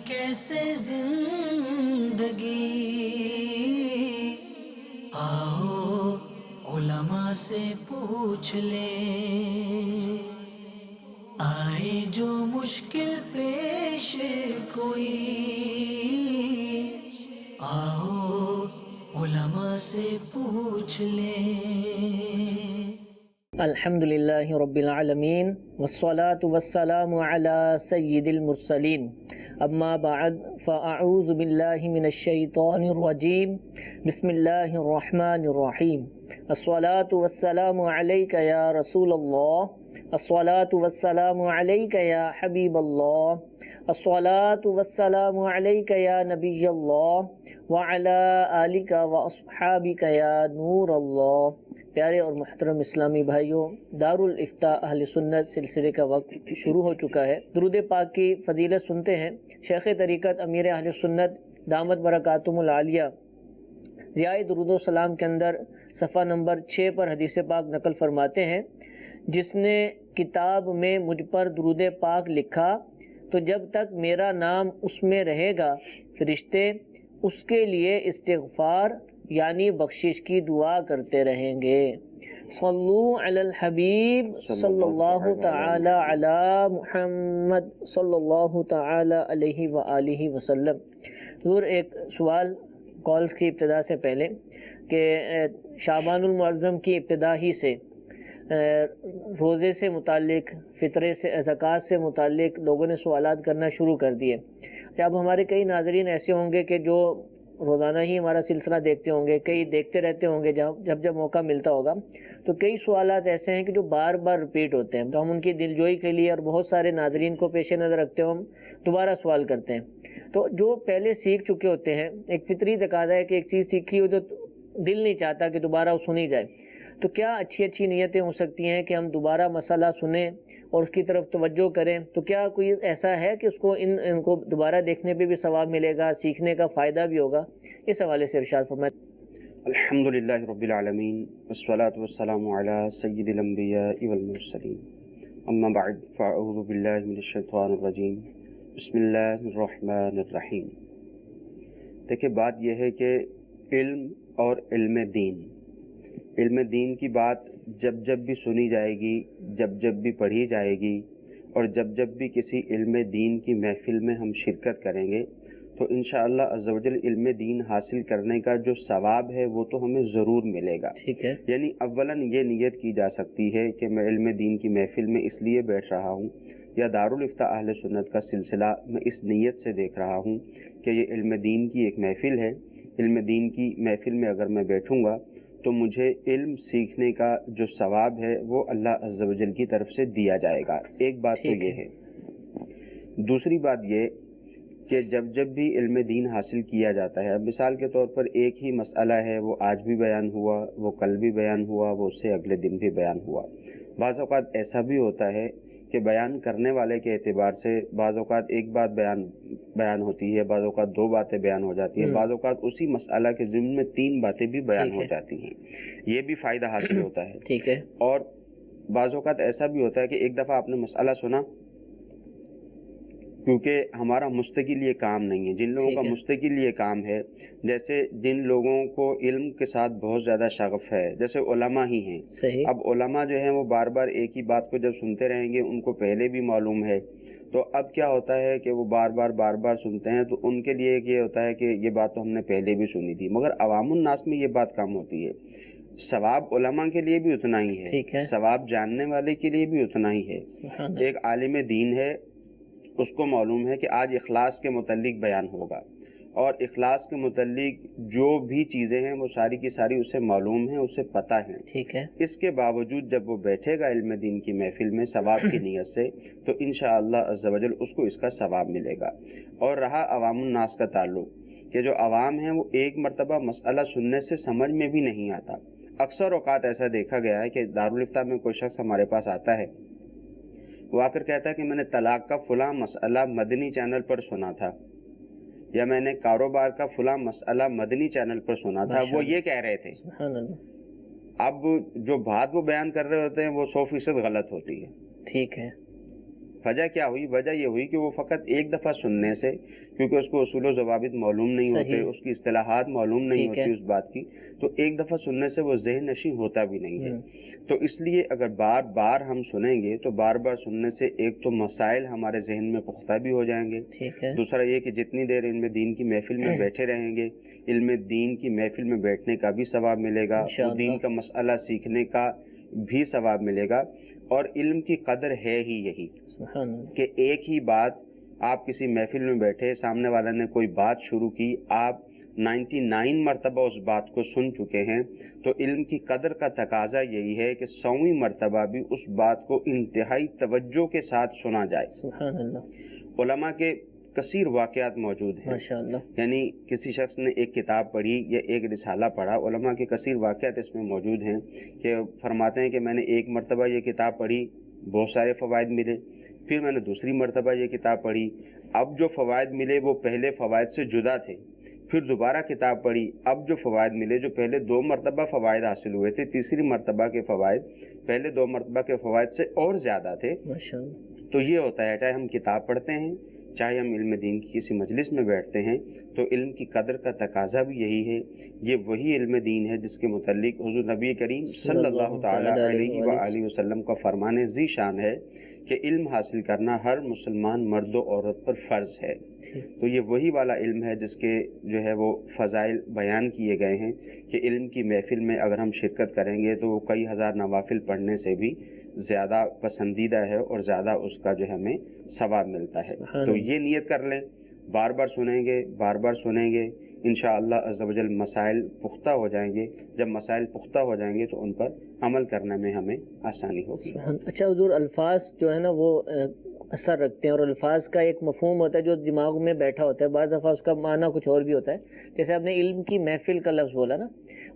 کیسے زندگی، آؤ علماء سے پوچھ لیں، آئے جو مشکل پیش کوئی، آؤ علماء سے پوچھ لیں۔ الحمدللہ رب العالمین والصلاة والسلام علی سید المرسلین، اما بعد فاعوذ باللہ من الشیطان الرجیم، بسم اللہ الرحمن الرحیم۔ الصلاة والسلام علیک یا رسول اللہ، الصلاة والسلام علیک یا حبیب اللہ، الصلاة والسلام علیک یا نبی اللہ وعلی آلک واصحابک یا نور اللہ۔ پیارے اور محترم اسلامی بھائیوں، دارالافتاء اہل سنت سلسلے کا وقت شروع ہو چکا ہے۔ درود پاک کی فضیلت سنتے ہیں۔ شیخ طریقت امیر اہل سنت دامت برکاتہم العالیہ ضیاء درود و سلام کے اندر صفحہ نمبر 6 پر حدیث پاک نقل فرماتے ہیں، جس نے کتاب میں مجھ پر درود پاک لکھا تو جب تک میرا نام اس میں رہے گا فرشتے اس کے لیے استغفار یعنی بخشش کی دعا کرتے رہیں گے۔ صلو علی الحبیب صلی اللہ تعالی علی محمد صلی اللہ تعالی علیہ وآلہ وسلم۔ ضرور ایک سوال کالز کی ابتدا سے پہلے کہ شعبان المعظم کی ابتدا ہی سے روزے سے متعلق، فطرے سے، زکوٰۃ سے متعلق لوگوں نے سوالات کرنا شروع کر دیے۔ اب ہمارے کئی ناظرین ایسے ہوں گے کہ جو روزانہ ہی ہمارا سلسلہ دیکھتے ہوں گے، کئی دیکھتے رہتے ہوں گے جب موقع ملتا ہوگا، تو کئی سوالات ایسے ہیں کہ جو بار بار ریپیٹ ہوتے ہیں، تو ہم ان کی دلجوئی کے لیے اور بہت سارے ناظرین کو پیش نظر رکھتے ہوئے ہم دوبارہ سوال کرتے ہیں۔ تو جو پہلے سیکھ چکے ہوتے ہیں، ایک فطری تقاضا ہے کہ ایک چیز سیکھی ہو جو دل نہیں چاہتا کہ دوبارہ وہ سنی جائے، تو کیا اچھی نیتیں ہو سکتی ہیں کہ ہم دوبارہ مسئلہ سنیں اور اس کی طرف توجہ کریں؟ تو کیا کوئی ایسا ہے کہ اس کو ان کو دوبارہ دیکھنے پہ بھی ثواب ملے گا، سیکھنے کا فائدہ بھی ہوگا؟ اس حوالے سے ارشاد فرمائیں۔ الحمدللہ رب العالمین والصلاة والسلام علی سید الانبیاء والمرسلین، اما بعد فاعوذ باللہ من الشیطان الرجیم، بسم اللہ الرحمن الرحیم۔ دیکھیں، بات یہ ہے کہ علم اور علم دین کی بات جب بھی سنی جائے گی، جب بھی پڑھی جائے گی، اور جب بھی کسی علم دین کی محفل میں ہم شرکت کریں گے تو انشاءاللہ عز و جل علم دین حاصل کرنے کا جو ثواب ہے وہ تو ہمیں ضرور ملے گا۔ ٹھیک ہے، یعنی اولاً یہ نیت کی جا سکتی ہے کہ میں علم دین کی محفل میں اس لیے بیٹھ رہا ہوں، یا دارالافتاء اہل سنت کا سلسلہ میں اس نیت سے دیکھ رہا ہوں کہ یہ علم دین کی ایک محفل ہے، علم دین کی محفل میں اگر میں بیٹھوں گا تو مجھے علم سیکھنے کا جو ثواب ہے وہ اللہ عز و جل کی طرف سے دیا جائے گا۔ ایک بات تو یہ ہے۔ دوسری بات یہ کہ جب بھی علم دین حاصل کیا جاتا ہے، اب مثال کے طور پر ایک ہی مسئلہ ہے، وہ آج بھی بیان ہوا، وہ کل بھی بیان ہوا، وہ اس سے اگلے دن بھی بیان ہوا۔ بعض اوقات ایسا بھی ہوتا ہے کہ بیان کرنے والے کے اعتبار سے بعض اوقات ایک بات بیان ہوتی ہے، بعض اوقات 2 باتیں بیان ہو جاتی ہیں، بعض اوقات اسی مسئلہ کے ضمن میں 3 باتیں بھی بیان ہو جاتی ہیں، یہ بھی فائدہ حاصل ہوتا ہے۔ ٹھیک ہے، اور بعض اوقات ایسا بھی ہوتا ہے کہ ایک دفعہ آپ نے مسئلہ سنا، کیونکہ ہمارا مستقل یہ کام نہیں ہے، جن لوگوں کا مستقل یہ کام ہے، جیسے جن لوگوں کو علم کے ساتھ بہت زیادہ شغف ہے، جیسے علماء ہی ہیں۔ صحیح۔ اب علماء جو ہیں وہ بار بار ایک ہی بات کو جب سنتے رہیں گے، ان کو پہلے بھی معلوم ہے، تو اب کیا ہوتا ہے کہ وہ بار بار سنتے ہیں، تو ان کے لیے یہ ہوتا ہے کہ یہ بات تو ہم نے پہلے بھی سنی تھی، مگر عوام الناس میں یہ بات کم ہوتی ہے۔ ثواب علماء کے لیے بھی اتنا ہی ہے، ثواب جاننے والے کے لیے بھی اتنا ہی ہے۔ ایک عالم دین ہے، اس کو معلوم ہے کہ آج اخلاص کے متعلق بیان ہوگا، اور اخلاص کے متعلق جو بھی چیزیں ہیں وہ ساری کی ساری اسے معلوم ہیں، اسے پتہ ہیں۔ ٹھیک ہے، اس کے باوجود جب وہ بیٹھے گا علم دین کی محفل میں ثواب کی نیت سے، تو انشاءاللہ عز و جل اس کو اس کا ثواب ملے گا۔ اور رہا عوام الناس کا تعلق، کہ جو عوام ہیں وہ ایک مرتبہ مسئلہ سننے سے سمجھ میں بھی نہیں آتا۔ اکثر اوقات ایسا دیکھا گیا ہے کہ دارالافتاء میں کوئی شخص ہمارے پاس آتا ہے، وہ آ کر کہتا ہے کہ میں نے طلاق کا فلاں مسئلہ مدنی چینل پر سنا تھا، یا میں نے کاروبار کا فلاں مسئلہ مدنی چینل پر سنا تھا، وہ یہ کہہ رہے تھے۔ سبحان اللہ۔ اب جو بات وہ بیان کر رہے ہوتے ہیں وہ 100% غلط ہوتی ہے۔ ٹھیک ہے، وجہ کیا ہوئی؟ وجہ یہ ہوئی کہ وہ فقط ایک دفعہ سننے سے، کیونکہ اس کو اصول و ضوابط معلوم نہیں ہوتے، صحیح، اس کی اصطلاحات معلوم نہیں ٹھیک ہے، ہوتی اس بات کی، تو ایک دفعہ سننے سے وہ ذہن نشین ہوتا بھی نہیں ہے۔ تو اس لیے اگر بار بار ہم سنیں گے تو بار بار سننے سے ایک تو مسائل ہمارے ذہن میں پختہ بھی ہو جائیں گے، ٹھیک ہے، دوسرا یہ کہ جتنی دیر علم دین کی محفل میں بیٹھے رہیں گے، علم دین کی محفل میں بیٹھنے کا بھی ثواب ملے گا، وہ انشاءاللہ، دین کا مسئلہ سیکھنے کا بھی ثواب ملے گا۔ اور علم کی قدر ہے ہی یہی سبحان اللہ، کہ ایک ہی بات، آپ کسی محفل میں بیٹھے، سامنے والا نے کوئی بات شروع کی، آپ 99 مرتبہ اس بات کو سن چکے ہیں، تو علم کی قدر کا تقاضا یہی ہے کہ 100ویں مرتبہ بھی اس بات کو انتہائی توجہ کے ساتھ سنا جائے۔ سبحان اللہ، علماء کے کثیر واقعات موجود ہیں، ماشاءاللہ، یعنی کسی شخص نے ایک کتاب پڑھی یا ایک رسالہ پڑھا، علماء کے کثیر واقعات اس میں موجود ہیں کہ فرماتے ہیں کہ میں نے ایک مرتبہ یہ کتاب پڑھی، بہت سارے فوائد ملے، پھر میں نے دوسری مرتبہ یہ کتاب پڑھی، اب جو فوائد ملے وہ پہلے فوائد سے جدا تھے، پھر دوبارہ کتاب پڑھی، اب جو فوائد ملے، جو پہلے 2 مرتبہ فوائد حاصل ہوئے تھے، تیسری مرتبہ کے فوائد پہلے 2 مرتبہ کے فوائد سے اور زیادہ تھے۔ ماشاءاللہ، تو یہ ہوتا ہے، چاہے ہم کتاب پڑھتے ہیں، چاہے ہم علم دین کی کسی مجلس میں بیٹھتے ہیں، تو علم کی قدر کا تقاضا بھی یہی ہے۔ یہ وہی علم دین ہے جس کے متعلق حضور نبی کریم صلی اللہ تعالیٰ علیہ وآلہ وسلم کا فرمان ذی شان ہے کہ علم حاصل کرنا ہر مسلمان مرد و عورت پر فرض ہے۔ تو یہ وہی والا علم ہے جس کے جو ہے وہ فضائل بیان کیے گئے ہیں کہ علم کی محفل میں اگر ہم شرکت کریں گے تو وہ کئی ہزار نوافل پڑھنے سے بھی زیادہ پسندیدہ ہے اور زیادہ اس کا جو ہمیں ثواب ملتا ہے۔ تو یہ نیت کر لیں، بار بار سنیں گے، بار بار سنیں گے، انشاءاللہ عز و جل مسائل پختہ ہو جائیں گے۔ جب مسائل پختہ ہو جائیں گے تو ان پر عمل کرنے میں ہمیں آسانی ہوگی۔ اچھا حضور، الفاظ جو ہے نا وہ اثر رکھتے ہیں، اور الفاظ کا ایک مفہوم ہوتا ہے جو دماغ میں بیٹھا ہوتا ہے، بعض دفعہ اس کا معنی کچھ اور بھی ہوتا ہے۔ جیسے آپ نے علم کی محفل کا لفظ بولا نا،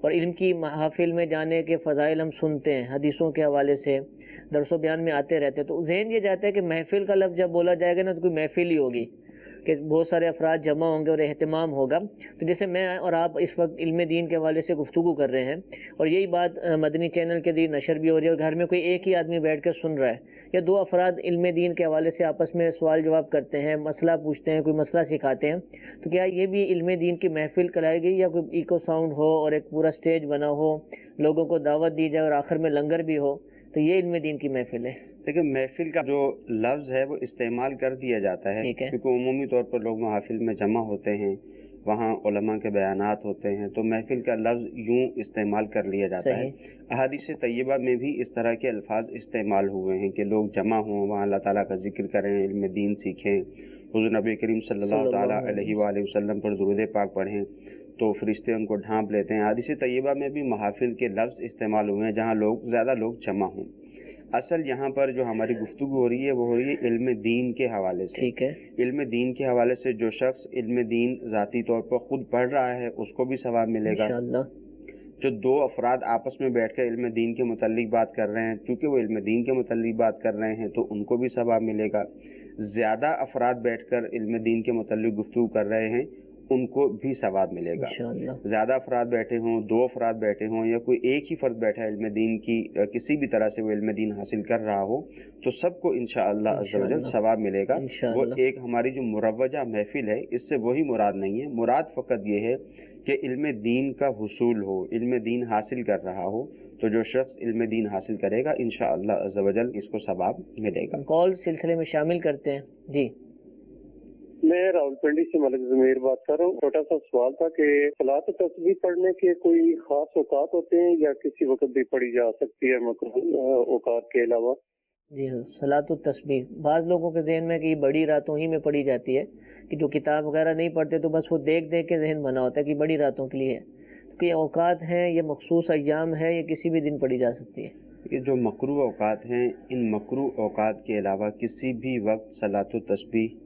اور علم کی محافل میں جانے کے فضائل ہم سنتے ہیں، حدیثوں کے حوالے سے درس و بیان میں آتے رہتے ہیں، تو ذہن یہ جاتا ہے کہ محفل کا لفظ جب بولا جائے گا نا تو کوئی محفل ہی ہوگی کہ بہت سارے افراد جمع ہوں گے اور اہتمام ہوگا۔ تو جیسے میں اور آپ اس وقت علم دین کے حوالے سے گفتگو کر رہے ہیں، اور یہی بات مدنی چینل کے ذریعے نشر بھی ہو رہی ہے، اور گھر میں کوئی ایک ہی آدمی بیٹھ کے سن رہا ہے، یا 2 افراد علم دین کے حوالے سے آپس میں سوال جواب کرتے ہیں، مسئلہ پوچھتے ہیں، کوئی مسئلہ سکھاتے ہیں، تو کیا یہ بھی علم دین کی محفل کرائی گئی، یا کوئی ایکو ساؤنڈ ہو اور ایک پورا سٹیج بنا ہو، لوگوں کو دعوت دی جائے اور آخر میں لنگر بھی ہو، تو یہ علم دین کی محفل ہے؟ دیکھیں، محفل کا جو لفظ ہے وہ استعمال کر دیا جاتا ہے کیونکہ عمومی طور پر لوگ محافل میں جمع ہوتے ہیں، وہاں علماء کے بیانات ہوتے ہیں، تو محفل کا لفظ یوں استعمال کر لیا جاتا ہے۔ احادیث طیبہ میں بھی اس طرح کے الفاظ استعمال ہوئے ہیں کہ لوگ جمع ہوں، وہاں اللہ تعالیٰ کا ذکر کریں، علم دین سیکھیں، حضور نبی کریم صلی اللہ تعالیٰ علیہ وآلہ وسلم پر درود پاک پڑھیں، تو فرشتے ان کو ڈھانپ لیتے ہیں۔ حدیث طیبہ میں بھی محافل کے لفظ استعمال ہوئے ہیں جہاں زیادہ لوگ جمع ہوں۔ اصل یہاں پر جو ہماری گفتگو ہو رہی ہے وہ ہو رہی ہے علم دین کے حوالے سے۔ ٹھیک ہے، علم دین کے حوالے سے جو شخص علم دین ذاتی طور پر خود پڑھ رہا ہے اس کو بھی ثواب ملے گا۔ انشاءاللہ، جو 2 افراد آپس میں بیٹھ کر علم دین کے متعلق بات کر رہے ہیں، چونکہ وہ علم دین کے متعلق بات کر رہے ہیں تو ان کو بھی ثواب ملے گا۔ زیادہ افراد بیٹھ کر علم دین کے متعلق گفتگو کر رہے ہیں ان کو بھی ثواب ملے گا۔ انشاءاللہ، زیادہ افراد بیٹھے ہوں، 2 افراد بیٹھے ہوں، یا کوئی ایک ہی فرد بیٹھا ہے علم دین کی کسی بھی طرح سے وہ علم دین حاصل کر رہا ہو، تو سب کو انشاءاللہ عز و جل ثواب ملے گا۔ وہ ایک ہماری جو مروجہ محفل ہے اس سے وہی مراد نہیں ہے، مراد فقط یہ ہے کہ علم دین کا حصول ہو، علم دین حاصل کر رہا ہو، تو جو شخص علم دین حاصل کرے گا انشاءاللہ عز و جل اس کو ثواب ملے گا۔ کال سلسلے میں شامل کرتے ہیں جی۔ میں راولپنڈی سے ملک ضمیر بات کر رہا ہوں۔ چھوٹا سا سوال تھا کہ صلاۃ تسبیح پڑھنے کے کوئی خاص اوقات ہوتے ہیں یا کسی وقت بھی پڑھی جا سکتی ہے مکروہ اوقات کے علاوہ؟ جی ہاں، صلاۃ التسبیح بعض لوگوں کے ذہن میں کہ یہ بڑی راتوں ہی میں پڑھی جاتی ہے، کہ جو کتاب وغیرہ نہیں پڑھتے تو بس وہ دیکھ دیکھ کے ذہن بنا ہوتا ہے کہ بڑی راتوں کے لیے ہے، تو یہ اوقات ہیں، یہ مخصوص ایام ہے، یہ کسی بھی دن پڑھی جا سکتی ہے؟ کہ جو مکروہ اوقات ہیں، ان مکروہ اوقات کے علاوہ کسی بھی وقت صلاۃ التسبیح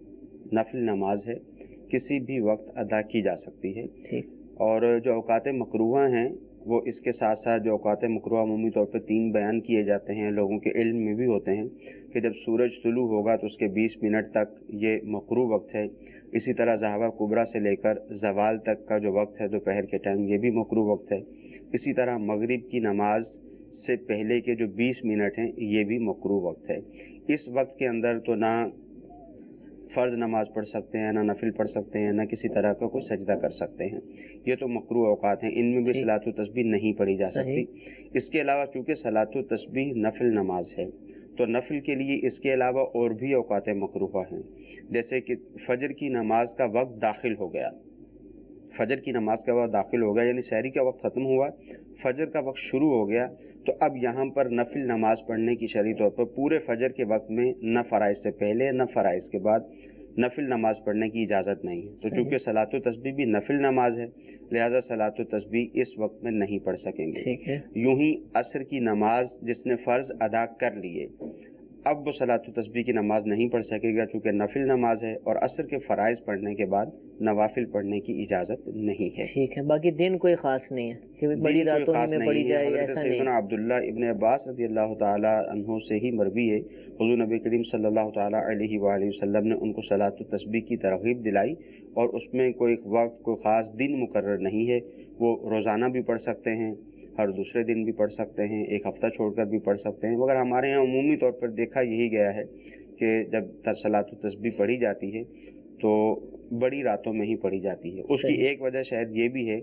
نفل نماز ہے، کسی بھی وقت ادا کی جا سکتی ہے۔ اور جو اوقات مکروہ ہیں وہ اس کے ساتھ ساتھ جو اوقات مکروہ عمومی طور پر 3 بیان کیے جاتے ہیں، لوگوں کے علم میں بھی ہوتے ہیں کہ جب سورج طلوع ہوگا تو اس کے 20 منٹ تک یہ مکروہ وقت ہے۔ اسی طرح ظہور کبریٰ سے لے کر زوال تک کا جو وقت ہے دوپہر کے ٹائم، یہ بھی مکروہ وقت ہے۔ اسی طرح مغرب کی نماز سے پہلے کے جو 20 منٹ ہیں یہ بھی مکروہ وقت ہے۔ اس وقت کے اندر تو نہ فرض نماز پڑھ سکتے ہیں، نہ نفل پڑھ سکتے ہیں، نہ کسی طرح کا کوئی سجدہ کر سکتے ہیں. یہ تو مکروہ اوقات ہیں، ان میں بھی صلاۃ و تسبیح نہیں پڑھی جا سکتی. اس کے علاوہ چونکہ صلاۃ و تسبیح نفل نماز ہے تو نفل کے لیے اس کے علاوہ اور بھی اوقات مکروہ ہیں. جیسے کہ فجر کی نماز کا وقت داخل ہو گیا، فجر کی نماز کا وقت داخل ہو گیا، یعنی سحری کا وقت ختم ہوا، فجر کا وقت شروع ہو گیا، تو اب یہاں پر نفل نماز پڑھنے کی شرعی طور پر پورے فجر کے وقت میں نہ فرائض سے پہلے نہ فرائض کے بعد نفل نماز پڑھنے کی اجازت نہیں ہے. تو چونکہ صلاۃ و تسبیح بھی نفل نماز ہے، لہٰذا صلاۃ و تسبیح اس وقت میں نہیں پڑھ سکیں گے. یوں ہی عصر کی نماز جس نے فرض ادا کر لیے، اب وہ صلاۃ و تسبیح کی نماز نہیں پڑھ سکے گا چونکہ نفل نماز ہے، اور عصر کے فرائض پڑھنے کے بعد نوافل پڑھنے کی اجازت نہیں ہے. ٹھیک ہے، باقی دن کوئی خاص نہیں ہے کہ بڑی راتوں میں پڑھی جائے، حضرت ایسا نہیں. سیدنا عبداللہ ابن عباس رضی اللہ تعالی عنہ سے ہی مروی ہے، حضور نبی کریم صلی اللہ تعالی علیہ وآلہ وسلم نے ان کو صلاۃ و تسبیح کی ترغیب دلائی، اور اس میں کوئی وقت کوئی خاص دن مقرر نہیں ہے. وہ روزانہ بھی پڑھ سکتے ہیں، ہر دوسرے دن بھی پڑھ سکتے ہیں، ایک ہفتہ چھوڑ کر بھی پڑھ سکتے ہیں. مگر ہمارے یہاں عمومی طور پر دیکھا یہی گیا ہے کہ جب صلاۃ و تسبیح پڑھی جاتی ہے تو بڑی راتوں میں ہی پڑھی جاتی ہے. اس کی ایک وجہ شاید یہ بھی ہے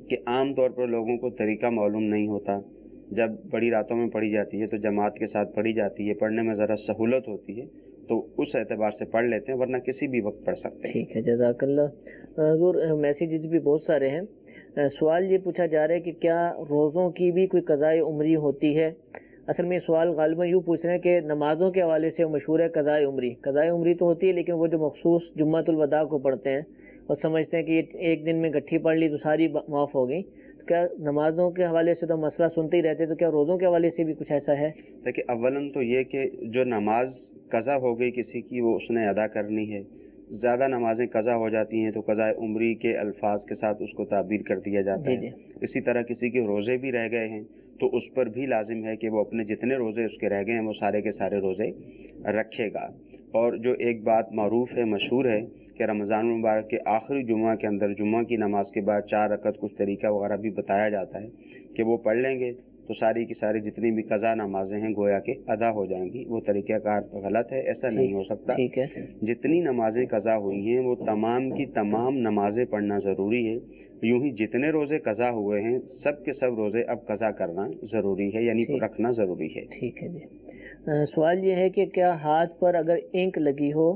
کہ عام طور پر لوگوں کو طریقہ معلوم نہیں ہوتا. جب بڑی راتوں میں پڑھی جاتی ہے تو جماعت کے ساتھ پڑھی جاتی ہے، پڑھنے میں ذرا سہولت ہوتی ہے، تو اس اعتبار سے پڑھ لیتے ہیں، ورنہ کسی بھی وقت پڑھ سکتے ہیں. ٹھیک ہے، جزاک اللہ. حضور میسیجز بھی بہت سارے ہیں. سوال یہ پوچھا جا رہا ہے کہ کیا روزوں کی بھی کوئی قضائے عمری ہوتی ہے؟ اصل میں سوال غالباً یوں پوچھ رہے ہیں کہ نمازوں کے حوالے سے مشہور ہے قضائے عمری. قضائے عمری تو ہوتی ہے، لیکن وہ جو مخصوص جمعۃ الوداع کو پڑھتے ہیں اور سمجھتے ہیں کہ یہ ایک دن میں گٹھی پڑھ لی تو ساری معاف ہو گئی. کیا نمازوں کے حوالے سے تو مسئلہ سنتے ہی رہتے، تو کیا روزوں کے حوالے سے بھی کچھ ایسا ہے؟ دیکھیں، اولاً تو یہ کہ جو نماز قضا ہو گئی کسی کی، وہ اس نے ادا کرنی ہے. زیادہ نمازیں قضا ہو جاتی ہیں تو قضاء عمری کے الفاظ کے ساتھ اس کو تعبیر کر دیا جاتا ہے. اسی طرح کسی کے روزے بھی رہ گئے ہیں تو اس پر بھی لازم ہے کہ وہ اپنے جتنے روزے اس کے رہ گئے ہیں وہ سارے کے سارے روزے رکھے گا. اور جو ایک بات معروف ہے، مشہور ہے، کہ رمضان المبارک کے آخری جمعہ کے اندر جمعہ کی نماز کے بعد 4 رکعت کچھ طریقہ وغیرہ بھی بتایا جاتا ہے کہ وہ پڑھ لیں گے تو ساری کی ساری جتنی بھی قضا نمازیں ہیں گویا کہ ادا ہو جائیں گی. وہ طریقہ کار غلط ہے، ایسا نہیں ہو سکتا. جتنی نمازیں قضا ہوئی ہیں وہ تمام کی تمام نمازیں پڑھنا ضروری ہے. یوں ہی جتنے روزے قضا ہوئے ہیں سب کے سب روزے اب قضا کرنا ضروری ہے، یعنی رکھنا ضروری ہے. ٹھیک ہے جی. سوال یہ ہے کہ کیا ہاتھ پر اگر انک لگی ہو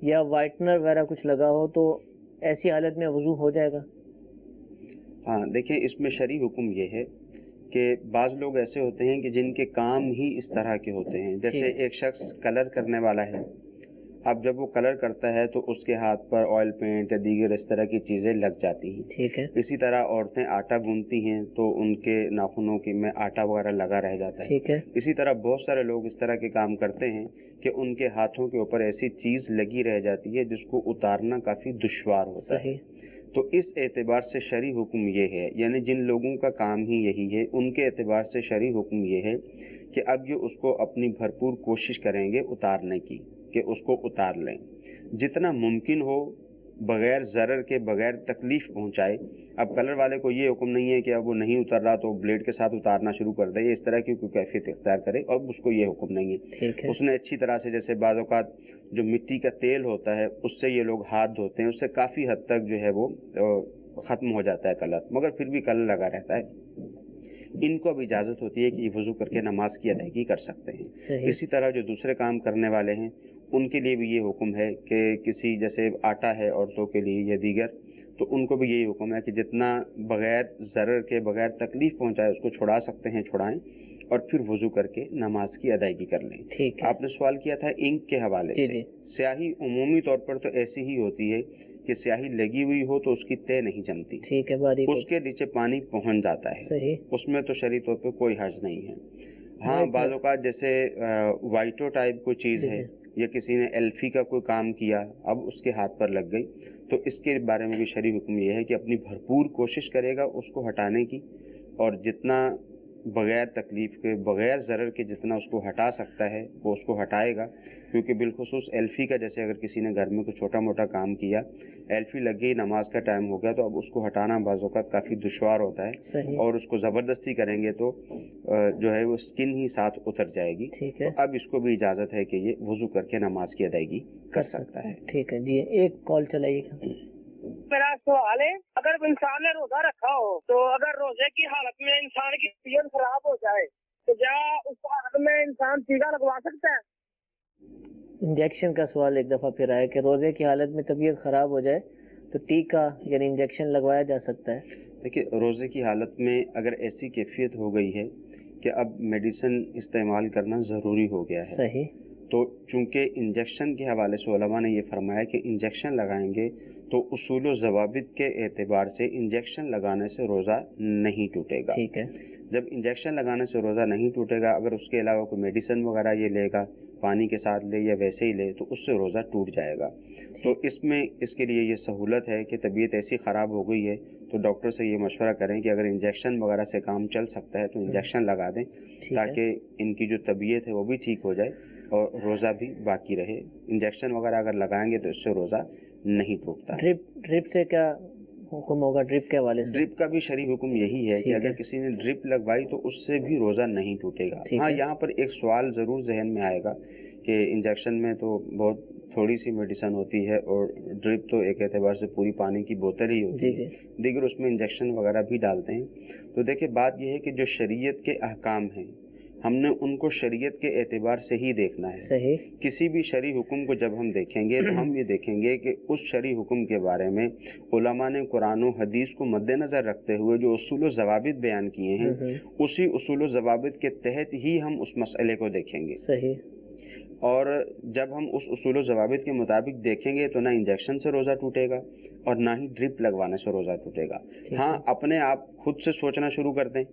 یا وائٹنر وغیرہ کچھ لگا ہو تو ایسی حالت میں وضو ہو جائے گا؟ ہاں، دیکھیں، اس میں شرعی حکم یہ ہے کہ بعض لوگ ایسے ہوتے ہیں کہ جن کے کام ہی اس طرح کے ہوتے ہیں. جیسے ایک شخص کلر کرنے والا ہے، اب جب وہ کلر کرتا ہے تو اس کے ہاتھ پر آئل پینٹ یا دیگر اس طرح کی چیزیں لگ جاتی ہیں. ٹھیک ہے. اسی طرح عورتیں آٹا گوندتی ہیں تو ان کے ناخنوں میں آٹا وغیرہ لگا رہ جاتا ہے. ٹھیک ہے. اسی طرح بہت سارے لوگ اس طرح کے کام کرتے ہیں کہ ان کے ہاتھوں کے اوپر ایسی چیز لگی رہ جاتی ہے جس کو اتارنا کافی دشوار ہوتا ہے. تو اس اعتبار سے شرعی حکم یہ ہے، یعنی جن لوگوں کا کام ہی یہی ہے ان کے اعتبار سے شرعی حکم یہ ہے کہ اب یہ اس کو اپنی بھرپور کوشش کریں گے اتارنے کی، کہ اس کو اتار لیں جتنا ممکن ہو، بغیر ضرر کے، بغیر تکلیف پہنچائے. اب کلر والے کو یہ حکم نہیں ہے کہ اب وہ نہیں اتر رہا تو بلیڈ کے ساتھ اتارنا شروع کر دے، اس طرح کی کوئی کیفیت اختیار کرے، اب اس کو یہ حکم نہیں ہے. اس نے اچھی طرح سے، جیسے بعض اوقات جو مٹی کا تیل ہوتا ہے اس سے یہ لوگ ہاتھ دھوتے ہیں، اس سے کافی حد تک جو ہے وہ ختم ہو جاتا ہے کلر، مگر پھر بھی کلر لگا رہتا ہے. ان کو اب اجازت ہوتی ہے کہ یہ وضو کر کے نماز کی ادائیگی کر سکتے ہیں. اسی طرح جو دوسرے کام کرنے والے ہیں ان کے لیے بھی یہ حکم ہے کہ کسی، جیسے آٹا ہے عورتوں کے لیے یا دیگر، تو ان کو بھی یہی حکم ہے کہ جتنا بغیر ضرر کے، بغیر تکلیف پہنچائے اس کو چھڑا سکتے ہیں چھڑائیں، اور پھر وضو کر کے نماز کی ادائیگی کر لیں. آپ نے سوال کیا تھا انک کے حوالے سے. سیاہی عمومی طور پر تو ایسی ہی ہوتی ہے کہ سیاہی لگی ہوئی ہو تو اس کی تہ نہیں جمتی، اس کے نیچے پانی پہنچ جاتا ہے، اس میں تو شرعی طور پہ کوئی حرج نہیں ہے. ہاں، بعض اوقات جیسے وائٹو ٹائپ کوئی چیز ہے یا کسی نے ایلفی کا کوئی کام کیا، اب اس کے ہاتھ پر لگ گئی، تو اس کے بارے میں بھی شرعی حکم یہ ہے کہ اپنی بھرپور کوشش کرے گا اس کو ہٹانے کی، اور جتنا بغیر تکلیف کے بغیر ضرر کے جتنا اس کو ہٹا سکتا ہے وہ اس کو ہٹائے گا، کیونکہ بالخصوص ایلفی کا جیسے اگر کسی نے گھر میں کوئی چھوٹا موٹا کام کیا، ایلفی لگ گئی، نماز کا ٹائم ہو گیا، تو اب اس کو ہٹانا بعض اوقات کافی دشوار ہوتا ہے، صحیح، اور اس کو زبردستی کریں گے تو جو ہے وہ اسکن ہی ساتھ اتر جائے گی، ٹھیک تو ہے، اب اس کو بھی اجازت ہے کہ یہ وضو کر کے نماز کی ادائیگی کر سکتا ہے۔ ٹھیک ہے جی، ایک کال چلائیے گا۔ میرا سوال ہے، اگر انسان نے روزہ رکھا ہو تو اگر روزے کی حالت میں انسان کی طبیعت خراب ہو جائے تو کیا اس حالت میں انسان ٹیکا لگوا سکتا ہے؟ انجیکشن کا سوال ایک دفعہ پھر آیا کہ روزے کی حالت میں طبیعت خراب ہو جائے تو ٹیکا یعنی انجیکشن لگوایا جا سکتا ہے؟ دیکھیے، روزے کی حالت میں اگر ایسی کیفیت ہو گئی ہے کہ اب میڈیسن استعمال کرنا ضروری ہو گیا ہے، صحیح، تو چونکہ انجیکشن کے حوالے سے علماء نے یہ فرمایا کہ انجیکشن لگائیں گے تو اصول و ضوابط کے اعتبار سے انجیکشن لگانے سے روزہ نہیں ٹوٹے گا۔ ٹھیک ہے، جب انجیکشن لگانے سے روزہ نہیں ٹوٹے گا، اگر اس کے علاوہ کوئی میڈیسن وغیرہ یہ لے گا، پانی کے ساتھ لے یا ویسے ہی لے، تو اس سے روزہ ٹوٹ جائے گا۔ تو اس میں اس کے لیے یہ سہولت ہے کہ طبیعت ایسی خراب ہو گئی ہے تو ڈاکٹر سے یہ مشورہ کریں کہ اگر انجیکشن وغیرہ سے کام چل سکتا ہے تو انجیکشن لگا دیں، تاکہ ان کی جو طبیعت ہے وہ بھی ٹھیک ہو جائے اور روزہ بھی باقی رہے۔ انجیکشن وغیرہ اگر لگائیں گے تو اس سے روزہ نہیں ٹوٹتا۔ ڈرپ سے کیا حکم ہوگا؟ ڈرپ کے حوالے سے ڈرپ کا بھی شرعی حکم یہی ہے کہ اگر کسی نے ڈرپ لگوائی تو اس سے بھی روزہ نہیں ٹوٹے گا۔ ہاں، یہاں پر ایک سوال ضرور ذہن میں آئے گا کہ انجیکشن میں تو بہت تھوڑی سی میڈیسن ہوتی ہے اور ڈرپ تو ایک اعتبار سے پوری پانی کی بوتل ہی ہوتی ہے، دیگر اس میں انجیکشن وغیرہ بھی ڈالتے ہیں۔ تو دیکھیں، بات یہ ہے کہ جو شریعت کے احکام ہیں ہم نے ان کو شریعت کے اعتبار سے ہی دیکھنا ہے۔ صحیح، کسی بھی شرعی حکم کو جب ہم دیکھیں گے تو ہم یہ دیکھیں گے کہ اس شرعی حکم کے بارے میں علماء نے قرآن و حدیث کو مد نظر رکھتے ہوئے جو اصول و ضوابط بیان کیے ہیں، اسی اصول و ضوابط کے تحت ہی ہم اس مسئلے کو دیکھیں گے۔ صحیح، اور جب ہم اس اصول و ضوابط کے مطابق دیکھیں گے تو نہ انجیکشن سے روزہ ٹوٹے گا اور نہ ہی ڈرپ لگوانے سے روزہ ٹوٹے گا۔ ہاں، اپنے آپ خود سے سوچنا شروع کر دیں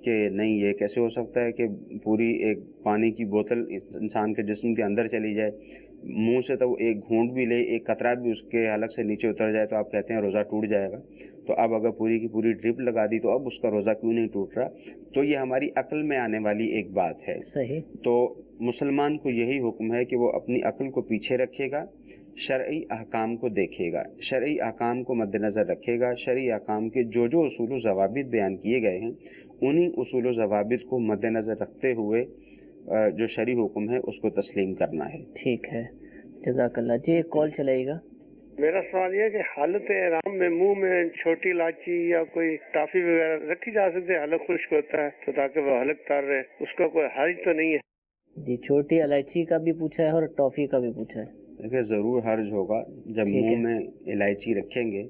کہ نہیں، یہ کیسے ہو سکتا ہے کہ پوری ایک پانی کی بوتل انسان کے جسم کے اندر چلی جائے، منہ سے تو ایک گھونٹ بھی لے، ایک قطرہ بھی اس کے حلق سے نیچے اتر جائے تو آپ کہتے ہیں روزہ ٹوٹ جائے گا۔ تو اب اگر پوری کی پوری ڈرپ لگا دی تو اب اس کا روزہ کیوں نہیں ٹوٹ رہا؟ تو یہ ہماری عقل میں آنے والی ایک بات ہے۔ صحیح، تو مسلمان کو یہی حکم ہے کہ وہ اپنی عقل کو پیچھے رکھے گا، شرعی احکام کو دیکھے گا، شرعی احکام کو مد نظر رکھے گا، شرعی احکام کے جو جو اصول و ضوابط بیان کیے گئے ہیں انہی اصول و ضوابط کو مد نظر رکھتے ہوئے جو شرعی حکم ہے اس کو تسلیم کرنا ہے۔ ٹھیک ہے، جزاک اللہ جی۔ ایک کال چلائے گا۔ میرا سوال یہ ہے کہ حالت احرام میں منہ میں چھوٹی الائچی یا کوئی ٹافی وغیرہ رکھی جا سکتی ہے؟ حلق خشک ہوتا ہے تو تاکہ وہ حلق تار رہے، اس کا کوئی حرج تو نہیں ہے؟ جی، چھوٹی الائچی کا بھی پوچھا ہے اور ٹافی کا بھی پوچھا ہے۔ دیکھیں، ضرور حرج ہوگا جب منہ میں الائچی رکھیں گے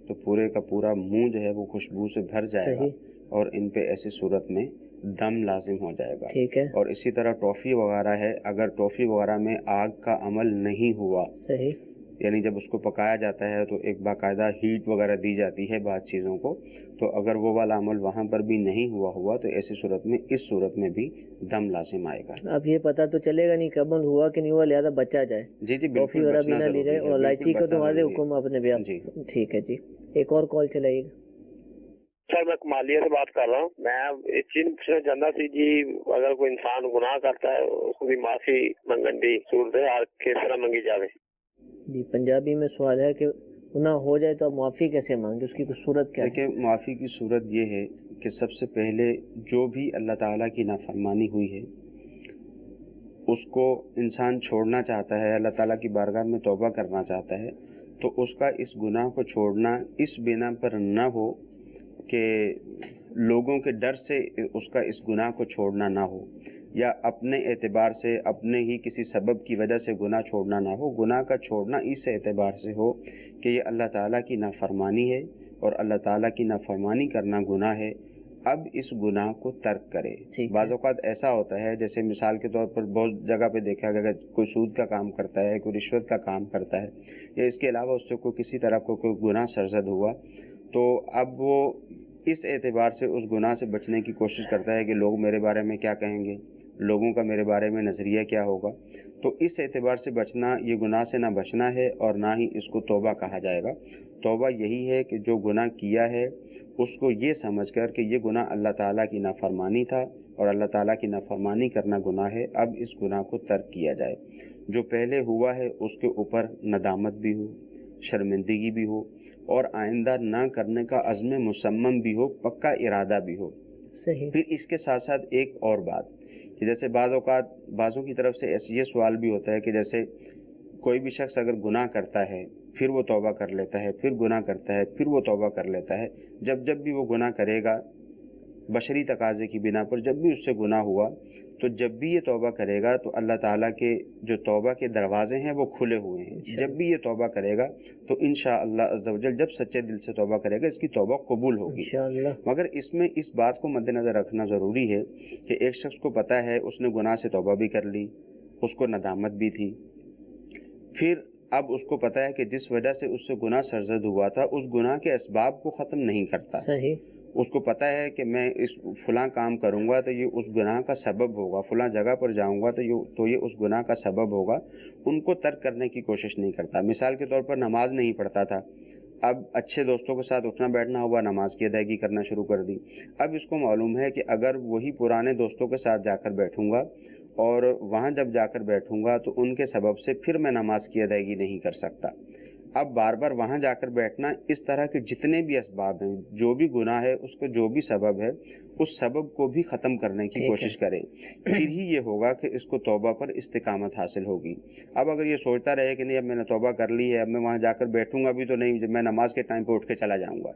تو پورے کا پورا منہ جو ہے وہ خوشبو سے بھر جائے گا اور ان پہ ایسی صورت میں دم لازم ہو جائے گا۔ ٹھیک ہے، اور اسی طرح ٹافی وغیرہ ہے، اگر ٹافی وغیرہ میں آگ کا عمل نہیں ہوا، صحیح، یعنی جب اس کو پکایا جاتا ہے تو ایک باقاعدہ ہیٹ وغیرہ دی جاتی ہے بعض چیزوں کو، تو اگر وہ والا عمل وہاں پر بھی نہیں ہوا تو ایسی صورت میں اس صورت میں بھی دم لازم آئے گا۔ اب یہ پتہ تو چلے گا نہیں کہ عمل ہوا کہ نہیں ہوا، لہذا بچا جائے۔ جی جی، ٹافی بالکل وغیرہ بھی بچنا نہ لی ضروری جائے ہے، اور الائچی کا تو واضح بالکل حکم آپ نے بیان۔ جی ٹھیک ہے جی، ایک اور کال چلائیے گا۔ سر، میں کمالیہ سے بات کر رہا ہوں۔ میں ایک چیز پوچھنا چاہتا تھی جی، اگر کوئی انسان گناہ کرتا ہے اس کو بھی معافی منگن دی صورت کس طرح منگی جاوے؟ جی، پنجابی میں سوال ہے کہ گناہ ہو جائے تو آپ معافی کیسے مانگے، اس کی کوئی صورت کیا ہے؟ دیکھیں، معافی کی صورت یہ ہے کہ سب سے پہلے جو بھی اللہ تعالیٰ کی نافرمانی ہوئی ہے اس کو انسان چھوڑنا چاہتا ہے، اللہ تعالیٰ کی بارگاہ میں توبہ کرنا چاہتا ہے، تو اس کا اس گناہ کو چھوڑنا اس بنا پر نہ ہو کہ لوگوں کے ڈر سے اس کا اس گناہ کو چھوڑنا نہ ہو، یا اپنے اعتبار سے اپنے ہی کسی سبب کی وجہ سے گناہ چھوڑنا نہ ہو۔ گناہ کا چھوڑنا اس اعتبار سے ہو کہ یہ اللہ تعالیٰ کی نافرمانی ہے اور اللہ تعالیٰ کی نافرمانی کرنا گناہ ہے، اب اس گناہ کو ترک کرے۔ بعض اوقات ایسا ہوتا ہے، جیسے مثال کے طور پر بہت جگہ پہ دیکھا گیا کہ کوئی سود کا کام کرتا ہے، کوئی رشوت کا کام کرتا ہے، یا اس کے علاوہ اس سے کوئی کسی طرح کوئی گناہ سرزد ہوا، تو اب وہ اس اعتبار سے اس گناہ سے بچنے کی کوشش کرتا ہے کہ لوگ میرے بارے میں کیا کہیں گے، لوگوں کا میرے بارے میں نظریہ کیا ہوگا، تو اس اعتبار سے بچنا، یہ گناہ سے نہ بچنا ہے اور نہ ہی اس کو توبہ کہا جائے گا۔ توبہ یہی ہے کہ جو گناہ کیا ہے اس کو یہ سمجھ کر کہ یہ گناہ اللہ تعالیٰ کی نافرمانی تھا اور اللہ تعالیٰ کی نافرمانی کرنا گناہ ہے، اب اس گناہ کو ترک کیا جائے۔ جو پہلے ہوا ہے اس کے اوپر ندامت بھی ہو، شرمندگی بھی ہو، اور آئندہ نہ کرنے کا عزم مصمم بھی ہو، پکا ارادہ بھی ہو۔ صحیح۔ پھر اس کے ساتھ ساتھ ایک اور بات کہ جیسے بعض اوقات بعضوں کی طرف سے یہ سوال بھی ہوتا ہے کہ جیسے کوئی بھی شخص اگر گناہ کرتا ہے پھر وہ توبہ کر لیتا ہے، پھر گناہ کرتا ہے، پھر وہ توبہ کر لیتا ہے، جب بھی وہ گناہ کرے گا بشری تقاضے کی بنا پر، جب بھی اس سے گناہ ہوا تو جب بھی یہ توبہ کرے گا تو اللہ تعالیٰ کے جو توبہ کے دروازے ہیں وہ کھلے ہوئے ہیں۔ جب بھی یہ توبہ کرے گا تو انشاءاللہ عز و جل جب سچے دل سے توبہ کرے گا اس کی توبہ قبول ہوگی۔ انشاءاللہ۔ مگر اس میں اس بات کو مد نظر رکھنا ضروری ہے کہ ایک شخص کو پتہ ہے اس نے گناہ سے توبہ بھی کر لی، اس کو ندامت بھی تھی، پھر اب اس کو پتہ ہے کہ جس وجہ سے اس سے گناہ سرزد ہوا تھا اس گناہ کے اسباب کو ختم نہیں کرتا۔ صحیح۔ اس کو پتہ ہے کہ میں اس فلاں کام کروں گا تو یہ اس گناہ کا سبب ہوگا، فلاں جگہ پر جاؤں گا تو یہ اس گناہ کا سبب ہوگا، ان کو ترک کرنے کی کوشش نہیں کرتا۔ مثال کے طور پر نماز نہیں پڑھتا تھا، اب اچھے دوستوں کے ساتھ اٹھنا بیٹھنا ہوا، نماز کی ادائیگی کرنا شروع کر دی۔ اب اس کو معلوم ہے کہ اگر وہی پرانے دوستوں کے ساتھ جا کر بیٹھوں گا اور وہاں جب جا کر بیٹھوں گا تو ان کے سبب سے پھر میں نماز کی ادائیگی نہیں کر سکتا۔ اب بار بار وہاں جا کر بیٹھنا، اس طرح کے جتنے بھی اسباب ہیں، جو بھی گناہ ہے اس کا جو بھی سبب ہے اس سبب کو بھی ختم کرنے کی کوشش کرے، پھر ہی یہ ہوگا کہ اس کو توبہ پر استقامت حاصل ہوگی۔ اب اگر یہ سوچتا رہے کہ نہیں اب میں نے توبہ کر لی ہے، اب میں وہاں جا کر بیٹھوں گا بھی تو نہیں، جب میں نماز کے ٹائم پہ اٹھ کے چلا جاؤں گا،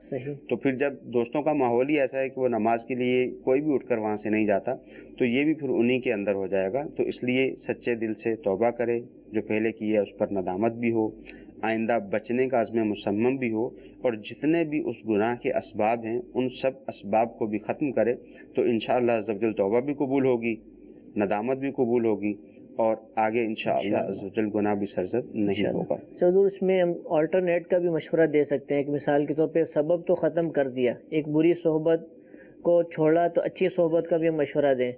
تو پھر جب دوستوں کا ماحول ہی ایسا ہے کہ وہ نماز کے لیے کوئی بھی اٹھ کر وہاں سے نہیں جاتا تو یہ بھی پھر انہی کے اندر ہو جائے گا۔ تو اس لیے سچے دل سے توبہ کرے، جو پہلے کی ہے اس پر ندامت بھی ہو، آئندہ بچنے کا عزم مصمم بھی ہو، اور جتنے بھی اس گناہ کے اسباب ہیں ان سب اسباب کو بھی ختم کرے تو انشاءاللہ عز و جل توبہ بھی قبول ہوگی، ندامت بھی قبول ہوگی، اور آگے انشاءاللہ عز و جل گناہ بھی سرزد نہیں ہوگا۔ حضور اس میں ہم آلٹرنیٹ کا بھی مشورہ دے سکتے ہیں کہ مثال کے طور پہ سبب تو ختم کر دیا، ایک بری صحبت کو چھوڑا تو اچھی صحبت کا بھی ہم مشورہ دیں۔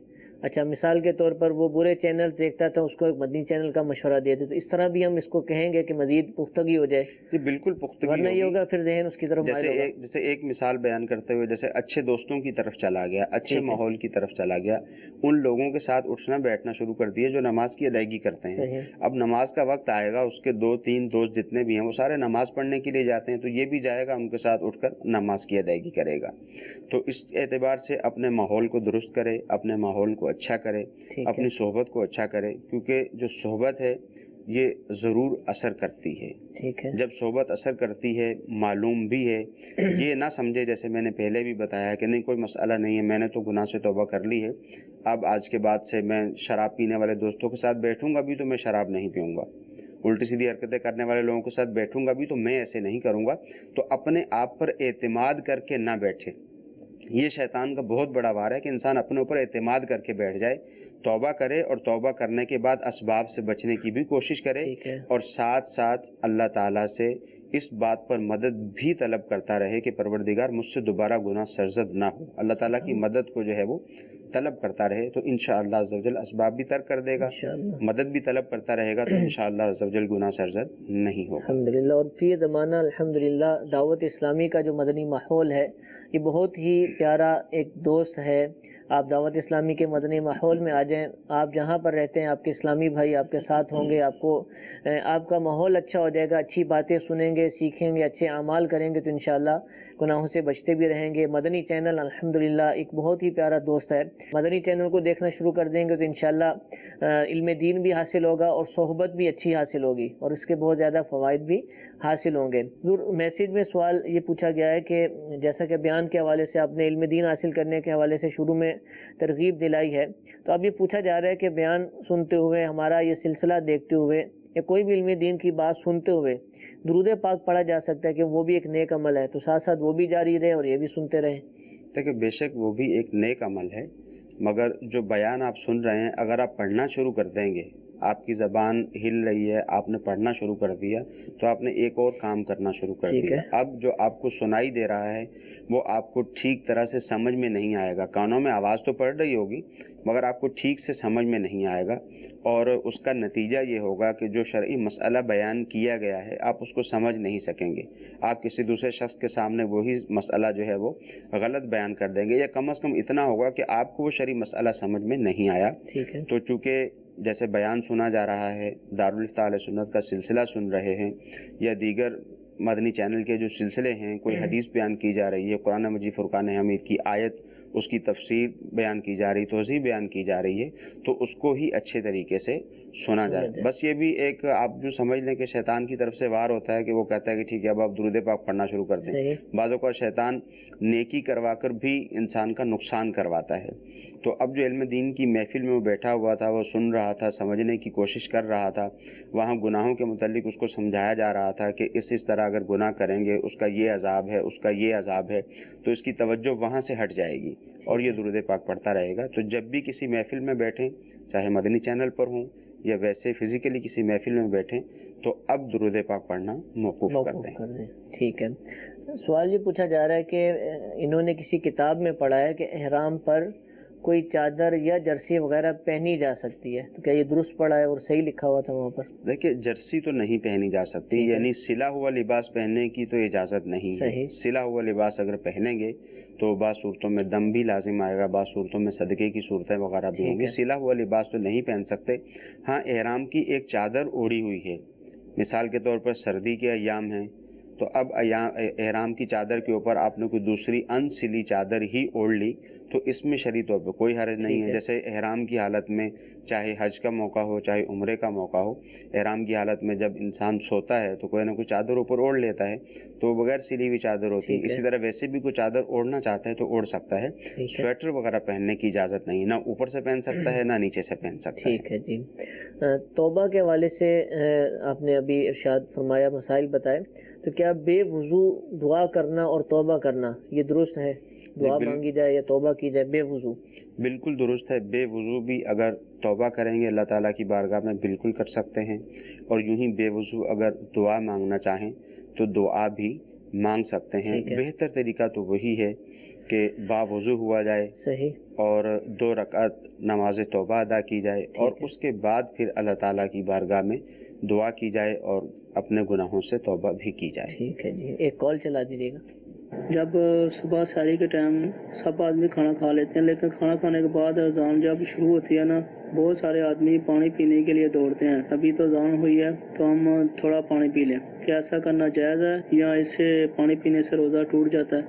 اچھا، مثال کے طور پر وہ برے چینل دیکھتا تھا، اس کو ایک مدنی چینل کا مشورہ دیتے، تو اس طرح بھی ہم اس کو کہیں گے کہ مزید پختگی ہو جائے؟ جی بالکل پختگی ورنہ یہ ہوگی۔ ہوگا پھر ذہن اس کی طرف مائل ہوگا۔ جیسے ایک مثال بیان کرتے ہوئے، جیسے اچھے دوستوں کی طرف چلا گیا، اچھے ماحول کی طرف چلا گیا، ان لوگوں کے ساتھ اٹھنا بیٹھنا شروع کر دیا جو نماز کی ادائیگی کرتے ہیں۔ اب نماز کا وقت آئے گا، اس کے 2-3 دوست جتنے بھی ہیں وہ سارے نماز پڑھنے کے لیے جاتے ہیں، تو یہ بھی جائے گا ان کے ساتھ اٹھ کر نماز کی ادائیگی کرے گا۔ تو اس اعتبار سے اپنے ماحول کو درست کرے، اپنے ماحول کو اچھا کرے، اپنی صحبت کو اچھا کرے، کیونکہ جو صحبت ہے یہ ضرور اثر کرتی ہے۔ جب صحبت اثر کرتی ہے، معلوم بھی ہے، یہ نہ سمجھے جیسے میں نے پہلے بھی بتایا کہ نہیں کوئی مسئلہ نہیں ہے، میں نے تو گناہ سے توبہ کر لی ہے، اب آج کے بعد سے میں شراب پینے والے دوستوں کے ساتھ بیٹھوں گا بھی تو میں شراب نہیں پیوں گا، الٹی سیدھی حرکتیں کرنے والے لوگوں کے ساتھ بیٹھوں گا بھی تو میں ایسے نہیں کروں گا۔ تو اپنے آپ پر اعتماد کر کے نہ بیٹھے، یہ شیطان کا بہت بڑا وار ہے کہ انسان اپنے اوپر اعتماد کر کے بیٹھ جائے۔ توبہ کرے اور توبہ کرنے کے بعد اسباب سے بچنے کی بھی کوشش کرے، اور ساتھ ساتھ اللہ تعالیٰ سے اس بات پر مدد بھی طلب کرتا رہے کہ پروردگار مجھ سے دوبارہ گناہ سرزد نہ ہو، اللہ تعالیٰ کی مدد کو جو ہے وہ طلب کرتا رہے، تو انشاءاللہ عز و جل اسباب بھی ترک کر دے گا، مدد بھی طلب کرتا رہے گا، تو انشاءاللہ عز و جل گناہ سرزد نہیں ہوگا۔ الحمدللہ۔ اور فی زمانہ الحمدللہ دعوت اسلامی کا جو مدنی ماحول ہے یہ بہت ہی پیارا ایک دوست ہے۔ آپ دعوت اسلامی کے مدنی ماحول میں آ جائیں، آپ جہاں پر رہتے ہیں آپ کے اسلامی بھائی آپ کے ساتھ ہوں گے، آپ کا ماحول اچھا ہو جائے گا، اچھی باتیں سنیں گے، سیکھیں گے، اچھے اعمال کریں گے تو انشاءاللہ گناہوں سے بچتے بھی رہیں گے۔ مدنی چینل الحمدللہ ایک بہت ہی پیارا دوست ہے، مدنی چینل کو دیکھنا شروع کر دیں گے تو انشاءاللہ علم دین بھی حاصل ہوگا اور صحبت بھی اچھی حاصل ہوگی اور اس کے بہت زیادہ فوائد بھی حاصل ہوں گے۔ میسیج میں سوال یہ پوچھا گیا ہے کہ جیسا کہ بیان کے حوالے سے آپ نے علم دین حاصل کرنے کے حوالے سے شروع میں ترغیب دلائی ہے، تو اب یہ پوچھا جا رہا ہے کہ بیان سنتے ہوئے، ہمارا یہ سلسلہ دیکھتے ہوئے یا کوئی بھی علم دین کی بات سنتے ہوئے درود پاک پڑھا جا سکتا ہے کہ وہ بھی ایک نیک عمل ہے، تو ساتھ ساتھ وہ بھی جاری رہے اور یہ بھی سنتے رہیں؟ دیکھیں بے شک وہ بھی ایک نیک عمل ہے، مگر جو بیان آپ سن رہے ہیں اگر آپ پڑھنا شروع کر دیں گے، آپ کی زبان ہل رہی ہے، آپ نے پڑھنا شروع کر دیا تو آپ نے ایک اور کام کرنا شروع کر دیا. اب جو آپ کو سنائی دے رہا ہے وہ آپ کو ٹھیک طرح سے سمجھ میں نہیں آئے گا. کانوں میں آواز تو پڑ رہی ہوگی مگر آپ کو ٹھیک سے سمجھ میں نہیں آئے گا، اور اس کا نتیجہ یہ ہوگا کہ جو شرعی مسئلہ بیان کیا گیا ہے آپ اس کو سمجھ نہیں سکیں گے. آپ کسی دوسرے شخص کے سامنے وہی مسئلہ جو ہے وہ غلط بیان کر دیں گے، یا کم از کم اتنا ہوگا کہ آپ کو وہ شرعی مسئلہ سمجھ میں نہیں آیا. تو چونکہ جیسے بیان سنا جا رہا ہے، دارالفتہ اہل سنت کا سلسلہ سن رہے ہیں، یا دیگر مدنی چینل کے جو سلسلے ہیں، کوئی حدیث بیان کی جا رہی ہے، قرآن مجید فرقان حمید کی آیت اس کی تفسیر بیان کی جا رہی، توضیح بیان کی جا رہی ہے، تو اس کو ہی اچھے طریقے سے سنا جائے. بس یہ بھی ایک آپ جو سمجھ لیں کہ شیطان کی طرف سے وار ہوتا ہے کہ وہ کہتا ہے کہ ٹھیک ہے اب آپ درود پاک پڑھنا شروع کر دیں. بعض اوقات شیطان نیکی کروا کر بھی انسان کا نقصان کرواتا ہے. تو اب جو علم دین کی محفل میں وہ بیٹھا ہوا تھا، وہ سن رہا تھا، سمجھنے کی کوشش کر رہا تھا، وہاں گناہوں کے متعلق اس کو سمجھایا جا رہا تھا کہ اس طرح اگر گناہ کریں گے اس کا یہ عذاب ہے، اس کا یہ عذاب ہے، تو اس کی توجہ وہاں سے ہٹ جائے گی اور یہ درود پاک پڑھتا رہے گا. تو جب بھی کسی محفل میں بیٹھیں، چاہے مدنی چینل پر ہوں یا ویسے فزیکلی کسی محفل میں بیٹھیں، تو اب درود پاک پڑھنا موقوف کر دیں. ٹھیک ہے. سوال یہ پوچھا جا رہا ہے کہ انہوں نے کسی کتاب میں پڑھا ہے کہ احرام پر کوئی چادر یا جرسی وغیرہ پہنی جا سکتی ہے، تو کیا یہ درست پڑھا ہے اور صحیح لکھا ہوا تھا وہاں پر؟ دیکھیں جرسی تو نہیں پہنی جا سکتی، یعنی سلا ہوا لباس پہننے کی تو اجازت نہیں ہے. سلا ہوا لباس اگر پہنیں گے تو بعض صورتوں میں دم بھی لازم آئے گا، بعض صورتوں میں صدقے کی صورتیں وغیرہ بھی ہوں گی. سلا ہوا لباس تو نہیں پہن سکتے. ہاں احرام کی ایک چادر اوڑھی ہوئی ہے، مثال کے طور پر سردی کے ایام ہیں تو اب احرام کی چادر کے اوپر آپ نے کوئی دوسری ان سلی چادر ہی اوڑھ لی تو اس میں شرعی طور پہ کوئی حرج نہیں ہے. جیسے احرام کی حالت میں چاہے حج کا موقع ہو چاہے عمرے کا موقع ہو، احرام کی حالت میں جب انسان سوتا ہے تو کوئی نہ کوئی چادر اوپر اوڑھ لیتا ہے تو بغیر سلی ہوئی چادر ہوتی ہے. اسی طرح ویسے بھی کوئی چادر اوڑھنا چاہتا ہے تو اوڑھ سکتا ہے. سویٹر وغیرہ پہننے کی اجازت نہیں، نہ اوپر سے پہن سکتا ہے نہ نیچے سے پہن سکتا ہے. ٹھیک ہے جی. توبہ کے حوالے سے آپ نے ابھی ارشاد فرمایا، مسائل بتائے، تو کیا بے وضو دعا کرنا اور توبہ کرنا یہ درست ہے؟ دعا مانگی جائے یا توبہ کی جائے بے وضو؟ بالکل درست ہے. بے وضو بھی اگر توبہ کریں گے اللہ تعالیٰ کی بارگاہ میں بالکل کر سکتے ہیں، اور یوں ہی بے وضو اگر دعا مانگنا چاہیں تو دعا بھی مانگ سکتے ہیں. بہتر طریقہ تو وہی ہے کہ با وضو ہوا جائے اور 2 رکعت نماز توبہ ادا کی جائے، اور اس کے بعد پھر اللہ تعالیٰ کی بارگاہ میں دعا کی جائے اور اپنے گناہوں سے توبہ بھی کی جائے. ٹھیک ہے جی. ایک کال چلا دیجیے گا. جب صبح سحری کے ٹائم سب آدمی کھانا کھا لیتے ہیں، لیکن کھانا کھانے کے بعد اذان جب شروع ہوتی ہے نا، بہت سارے آدمی پانی پینے کے لیے دوڑتے ہیں. ابھی تو اذان ہوئی ہے تو ہم تھوڑا پانی پی لیں، کیا ایسا کرنا جائز ہے یا اس سے پانی پینے سے روزہ ٹوٹ جاتا ہے؟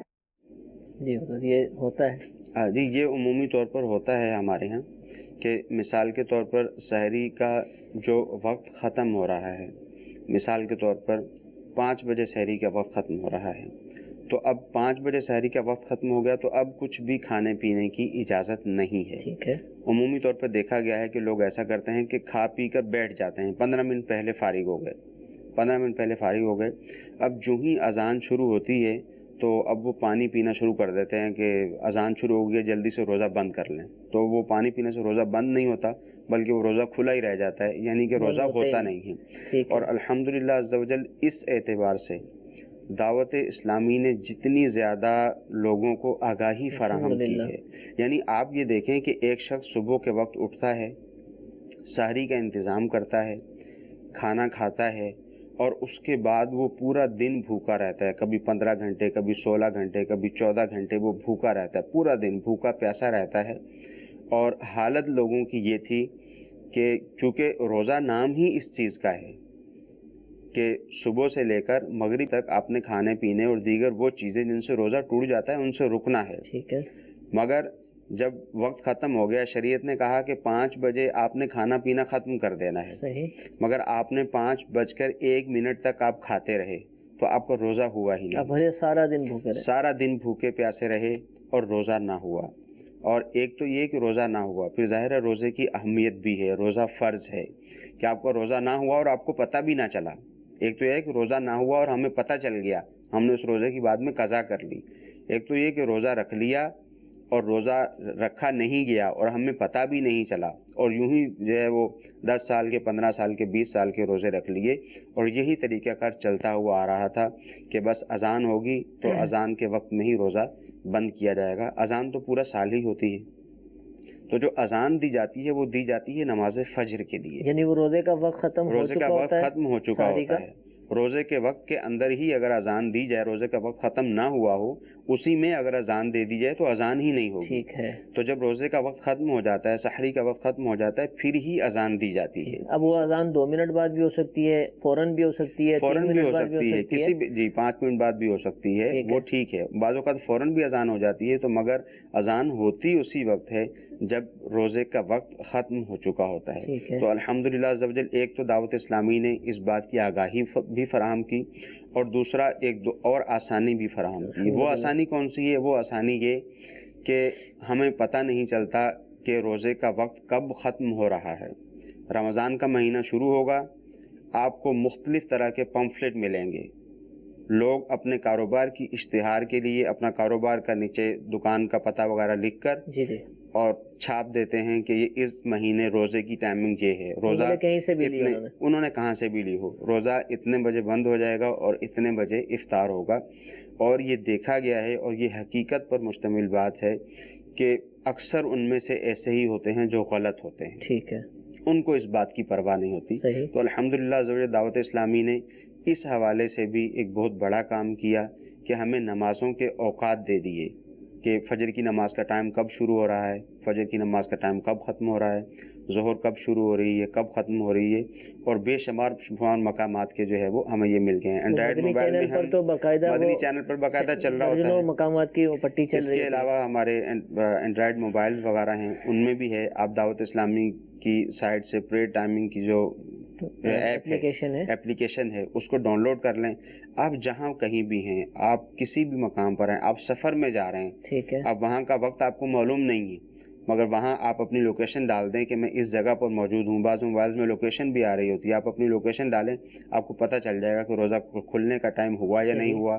جی یہ ہوتا ہے. جی یہ عمومی طور پر ہوتا ہے ہمارے ہاں، کہ مثال کے طور پر سحری کا جو وقت ختم ہو رہا ہے، مثال کے طور پر 5 بجے سحری کا وقت ختم ہو رہا ہے، تو اب 5 بجے سحری کا وقت ختم ہو گیا تو اب کچھ بھی کھانے پینے کی اجازت نہیں ہے. عمومی طور پر دیکھا گیا ہے کہ لوگ ایسا کرتے ہیں کہ کھا پی کر بیٹھ جاتے ہیں، 15 منٹ پہلے فارغ ہو گئے، 15 منٹ پہلے فارغ ہو گئے، اب جو ہی اذان شروع ہوتی ہے تو اب وہ پانی پینا شروع کر دیتے ہیں کہ اذان شروع ہو گئی جلدی سے روزہ بند کر لیں. تو وہ پانی پینے سے روزہ بند نہیں ہوتا بلکہ وہ روزہ کھلا ہی رہ جاتا ہے، یعنی کہ روزہ ہوتا نہیں ہے. اور الحمدللہ عز و جل اس اعتبار سے دعوت اسلامی نے جتنی زیادہ لوگوں کو آگاہی فراہم کی ہے، یعنی آپ یہ دیکھیں کہ ایک شخص صبح کے وقت اٹھتا ہے، سحری کا انتظام کرتا ہے، کھانا کھاتا ہے، اور اس کے بعد وہ پورا دن بھوکا رہتا ہے، کبھی 15 گھنٹے کبھی 16 گھنٹے کبھی 14 گھنٹے وہ بھوکا رہتا ہے، پورا دن بھوکا پیاسا رہتا ہے. اور حالت لوگوں کی یہ تھی کہ چونکہ روزہ نام ہی اس چیز کا ہے کہ صبح سے لے کر مغرب تک آپ نے کھانے پینے اور دیگر وہ چیزیں جن سے روزہ ٹوٹ جاتا ہے ان سے رکنا ہے. مگر جب وقت ختم ہو گیا، شریعت نے کہا کہ 5 بجے آپ نے کھانا پینا ختم کر دینا ہے، مگر آپ نے 5:01 تک آپ کھاتے رہے تو آپ کا روزہ ہوا ہی نہیں. سارا دن بھوکے پیاسے رہے اور روزہ نہ ہوا. اور ایک تو یہ کہ روزہ نہ ہوا، پھر ظاہر ہے روزے کی اہمیت بھی ہے، روزہ فرض ہے کہ آپ کا روزہ نہ ہوا اور آپ کو پتہ بھی نہ چلا. ایک تو یہ کہ روزہ نہ ہوا اور ہمیں پتہ چل گیا، ہم نے اس روزے کی بعد میں قضا کر لی. ایک تو یہ کہ روزہ رکھ لیا اور روزہ رکھا نہیں گیا اور ہمیں پتہ بھی نہیں چلا اور یوں ہی جو ہے وہ 10 سال کے 15 سال کے 20 سال کے روزے رکھ لیے اور یہی طریقہ کار چلتا ہوا آ رہا تھا کہ بس اذان ہوگی تو اذان کے وقت میں ہی روزہ بند کیا جائے گا. اذان تو پورا سال ہی ہوتی ہے. تو جو اذان دی جاتی ہے وہ دی جاتی ہے نماز فجر کے لیے، یعنی وہ روزے کا وقت ختم ہو روزے چکا کا وقت ہوتا ہے، ختم ہو چکا ہوتا ہے. روزے کے وقت کے اندر ہی اگر اذان دی جائے، روزے کا وقت ختم نہ ہوا ہو اسی میں اگر اذان دے دی جائے تو اذان ہی نہیں ہوگی. ٹھیک ہے. تو جب روزے کا وقت ختم ہو جاتا ہے، سحری کا وقت ختم ہو جاتا ہے، پھر ہی اذان دی جاتی ہے. اب وہ اذان 2 منٹ بعد بھی ہو سکتی ہے، فوراً بھی ہو سکتی ہے، 3 فوراً بھی منٹ ہو بعد بھی سکتی ہے، کسی بھی جی 5 منٹ بعد بھی ہو سکتی ہے، وہ ٹھیک ہے. بعض اوقات فوراً بھی اذان ہو جاتی ہے تو مگر اذان ہوتی اسی وقت ہے جب روزے کا وقت ختم ہو چکا ہوتا ہے. تو الحمدللہ عز و جل ایک تو دعوت اسلامی نے اس بات کی آگاہی بھی فراہم کی اور دوسرا ایک اور آسانی بھی فراہم کی. وہ آسانی کون سی ہے؟ وہ آسانی یہ کہ ہمیں پتہ نہیں چلتا کہ روزے کا وقت کب ختم ہو رہا ہے. رمضان کا مہینہ شروع ہوگا، آپ کو مختلف طرح کے پمفلٹ ملیں گے. لوگ اپنے کاروبار کی اشتہار کے لیے اپنا کاروبار کا نیچے دکان کا پتہ وغیرہ لکھ کر اور چھاپ دیتے ہیں کہ یہ اس مہینے روزے کی ٹائمنگ یہ ہے. روزہ انہوں نے کہاں سے بھی لی ہو، روزہ اتنے بجے بند ہو جائے گا اور اتنے بجے افطار ہوگا. اور یہ دیکھا گیا ہے اور یہ حقیقت پر مشتمل بات ہے کہ اکثر ان میں سے ایسے ہی ہوتے ہیں جو غلط ہوتے ہیں. ٹھیک ہے. ان کو اس بات کی پرواہ نہیں ہوتی. تو الحمدللہ دعوت اسلامی نے اس حوالے سے بھی ایک بہت بڑا کام کیا کہ ہمیں نمازوں کے اوقات دے دیے کہ فجر کی نماز کا ٹائم کب شروع ہو رہا ہے، فجر کی نماز کا ٹائم کب ختم ہو رہا ہے، ظہر کب شروع ہو رہی ہے، کب ختم ہو رہی ہے، اور بے شمار مقامات کے جو ہے وہ ہمیں یہ مل گئے ہیں. اینڈرائڈ موبائل میں ہم مدنی چینل پر باقاعدہ چل رہا ہوتا ہے، مقامات کی وہ پٹی چل رہی ہے. اس کے علاوہ ہمارے اینڈرائڈ موبائل وغیرہ ہیں ان میں بھی ہے. آپ دعوت اسلامی کی سائٹ سے پریئر ٹائمنگ کی جو ایپلیکیشن ہے اس کو ڈاؤن لوڈ کر لیں. آپ جہاں کہیں بھی ہیں، آپ کسی بھی مقام پر ہیں، آپ سفر میں جا رہے ہیں، اب وہاں کا وقت آپ کو معلوم نہیں ہے مگر وہاں آپ اپنی لوکیشن ڈال دیں کہ میں اس جگہ پر موجود ہوں. بعض موبائل میں لوکیشن بھی آ رہی ہوتی ہے، آپ اپنی لوکیشن ڈالیں، آپ کو پتہ چل جائے گا کہ روزہ کھلنے کا ٹائم ہوا یا نہیں ہوا،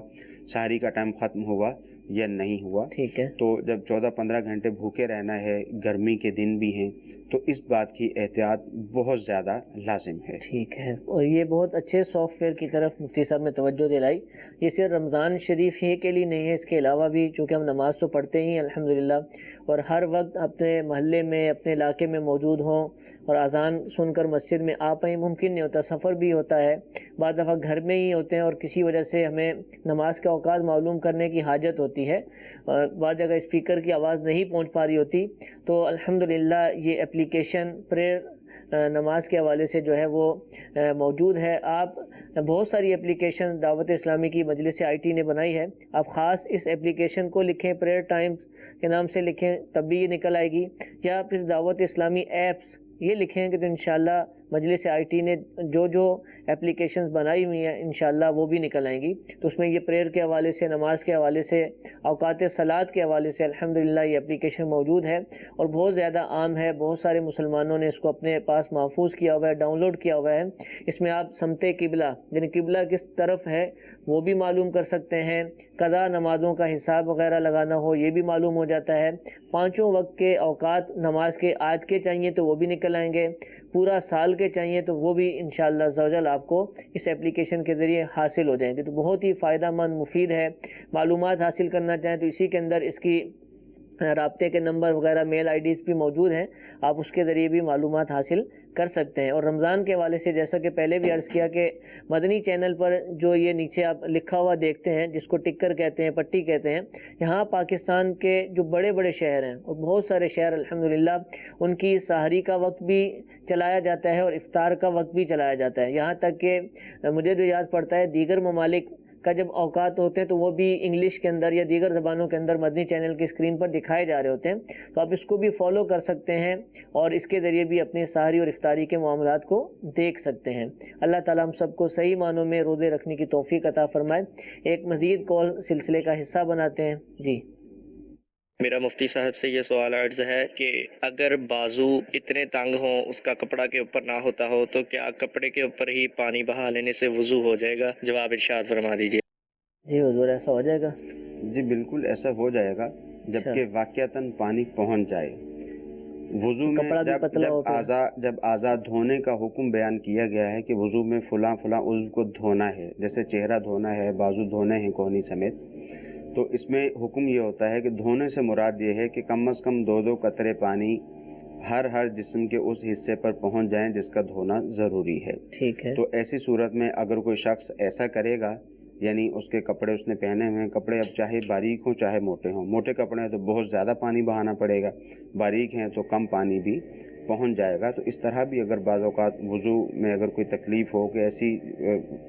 سحری کا ٹائم ختم ہوا یا نہیں ہوا. ٹھیک ہے. تو جب 14-15 گھنٹے بھوکے رہنا ہے، گرمی کے دن بھی ہیں، تو اس بات کی احتیاط بہت زیادہ لازم ہے. ٹھیک ہے. اور یہ بہت اچھے سافٹ ویئر کی طرف مفتی صاحب نے توجہ دلائی. یہ صرف رمضان شریف ہی کے لیے نہیں ہے، اس کے علاوہ بھی چونکہ ہم نماز تو پڑھتے ہی الحمدللہ اور ہر وقت اپنے محلے میں اپنے علاقے میں موجود ہوں اور اذان سن کر مسجد میں آ پائیں، ممکن نہیں ہوتا، سفر بھی ہوتا ہے، بعض دفعہ گھر میں ہی ہوتے ہیں اور کسی وجہ سے ہمیں نماز کے اوقات معلوم کرنے کی حاجت ہوتی ہے، بعض جگہ اسپیکر کی آواز نہیں پہنچ پا رہی ہوتی. تو الحمدللہ یہ اپلیکیشن پریئر نماز کے حوالے سے جو ہے وہ موجود ہے. آپ بہت ساری اپلیکیشن دعوت اسلامی کی مجلس IT نے بنائی ہے. آپ خاص اس اپلیکیشن کو لکھیں، پریئر ٹائمز کے نام سے لکھیں تب بھی یہ نکل آئے گی، یا پھر دعوت اسلامی ایپس یہ لکھیں گے تو انشاءاللہ مجلس IT نے جو اپلیکیشنز بنائی ہوئی ہیں انشاءاللہ وہ بھی نکل آئیں گی. تو اس میں یہ پریئر کے حوالے سے، نماز کے حوالے سے، اوقات صلات کے حوالے سے الحمدللہ یہ اپلیکیشن موجود ہے اور بہت زیادہ عام ہے. بہت سارے مسلمانوں نے اس کو اپنے پاس محفوظ کیا ہوا ہے، ڈاؤن لوڈ کیا ہوا ہے. اس میں آپ سمت قبلہ یعنی قبلہ کس طرف ہے وہ بھی معلوم کر سکتے ہیں، قضا نمازوں کا حساب وغیرہ لگانا ہو یہ بھی معلوم ہو جاتا ہے. 5 وقت کے اوقات نماز کے آج کے چاہیے تو وہ بھی نکل آئیں گے، پورا سال کے چاہیے تو وہ بھی انشاءاللہ عزوجل آپ کو اس اپلیکیشن کے ذریعے حاصل ہو جائیں گے. تو بہت ہی فائدہ مند مفید ہے. معلومات حاصل کرنا چاہیں تو اسی کے اندر اس کی رابطے کے نمبر وغیرہ میل IDs بھی موجود ہیں، آپ اس کے ذریعے بھی معلومات حاصل کر سکتے ہیں. اور رمضان کے حوالے سے جیسا کہ پہلے بھی عرض کیا کہ مدنی چینل پر جو یہ نیچے آپ لکھا ہوا دیکھتے ہیں جس کو ٹکر کہتے ہیں، پٹی کہتے ہیں، یہاں پاکستان کے جو بڑے بڑے شہر ہیں اور بہت سارے شہر الحمدللہ ان کی سحری کا وقت بھی چلایا جاتا ہے اور افطار کا وقت بھی چلایا جاتا ہے. یہاں تک کہ مجھے جو یاد پڑتا ہے دیگر ممالک کا جب اوقات ہوتے ہیں تو وہ بھی انگلش کے اندر یا دیگر زبانوں کے اندر مدنی چینل کی اسکرین پر دکھائے جا رہے ہوتے ہیں. تو آپ اس کو بھی فالو کر سکتے ہیں اور اس کے ذریعے بھی اپنے سحری اور افطاری کے معاملات کو دیکھ سکتے ہیں. اللہ تعالیٰ ہم سب کو صحیح معنوں میں روزے رکھنے کی توفیق عطا فرمائے. ایک مزید کال سلسلے کا حصہ بناتے ہیں. جی میرا مفتی صاحب سے یہ سوال عرض ہے کہ اگر بازو اتنے تنگ ہوں اس کا کپڑا کے اوپر نہ ہوتا ہو تو کیا کپڑے کے اوپر ہی پانی بہا لینے سے وضو ہو جائے گا؟ جواب ارشاد فرما دیجیے. جی حضور ایسا ہو جائے گا؟ جی بالکل ایسا ہو جائے گا. جبکہ واقعتاً پانی پہنچ جائے. وضو میں کپڑا بھی پتلا ہو تو جب اعضاء دھونے کا حکم بیان کیا گیا ہے کہ وضو میں فلاں عضو کو دھونا ہے، جیسے چہرہ دھونا ہے، بازو دھونے ہیں کونی سمیت، تو اس میں حکم یہ ہوتا ہے کہ دھونے سے مراد یہ ہے کہ کم از کم 2 قطرے پانی ہر جسم کے اس حصے پر پہنچ جائیں جس کا دھونا ضروری ہے. ٹھیک ہے. تو ایسی صورت میں اگر کوئی شخص ایسا کرے گا، یعنی اس کے کپڑے اس نے پہنے ہوئے ہیں، کپڑے اب چاہے باریک ہوں چاہے موٹے ہوں، موٹے کپڑے ہیں تو بہت زیادہ پانی بہانا پڑے گا، باریک ہیں تو کم پانی بھی پہنچ جائے گا. تو اس طرح بھی اگر بعض اوقات وضو میں اگر کوئی تکلیف ہو کہ ایسی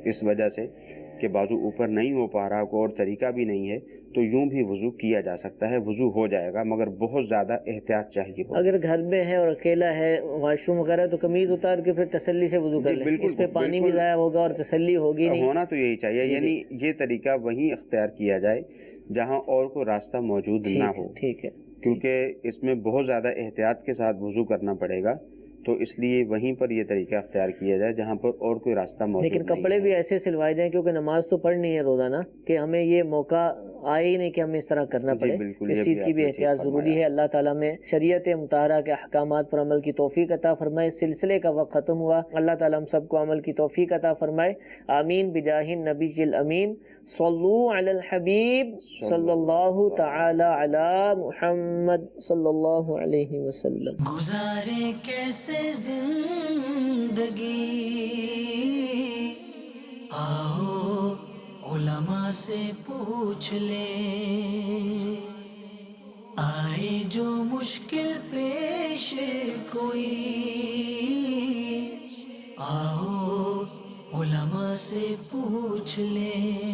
اس وجہ سے کہ بازو اوپر نہیں ہو پا رہا، کوئی اور طریقہ بھی نہیں ہے، تو یوں بھی وضو کیا جا سکتا ہے، وضو ہو جائے گا، مگر بہت زیادہ احتیاط چاہیے ہو. اگر گھر میں ہے اور اکیلا ہے، واش روم وغیرہ، تو قمیض اتار کے پھر تسلی سے وضو کر لیں. اس پہ پانی بھی ضائع ہوگا اور تسلی ہوگی نہیں. ہونا تو یہی چاہیے، یعنی یہ طریقہ وہیں اختیار کیا جائے جہاں اور کوئی راستہ موجود نہ ہو. ٹھیک ہے. کیونکہ اس میں بہت زیادہ احتیاط کے ساتھ وضو کرنا پڑے گا، تو اس لیے وہیں پر یہ طریقہ اختیار کیا جائے جہاں پر اور کوئی راستہ موجود نہیں. لیکن کپڑے بھی ایسے سلوائے جائیں، کیونکہ نماز تو پڑھنی ہے روزانہ، کہ ہمیں یہ موقع آئے ہی نہیں کہ ہمیں اس طرح کرنا پڑے. اس چیز کی بھی احتیاط ضروری ہے. اللہ تعالیٰ میں شریعت مطہرہ کے احکامات پر عمل کی توفیق عطا فرمائے. سلسلے کا وقت ختم ہوا. اللہ تعالیٰ ہم سب کو عمل کی توفیق عطا فرمائے. آمین بجاہ النبی الامین. صلو علی الحبیب صلی اللہ تعالی علی محمد صلی اللہ علیہ وسلم. گزارے کیسے زندگی، آؤ علماء سے پوچھ لیں. آئے جو مشکل پیش کوئی، آؤ علماء سے پوچھ لیں.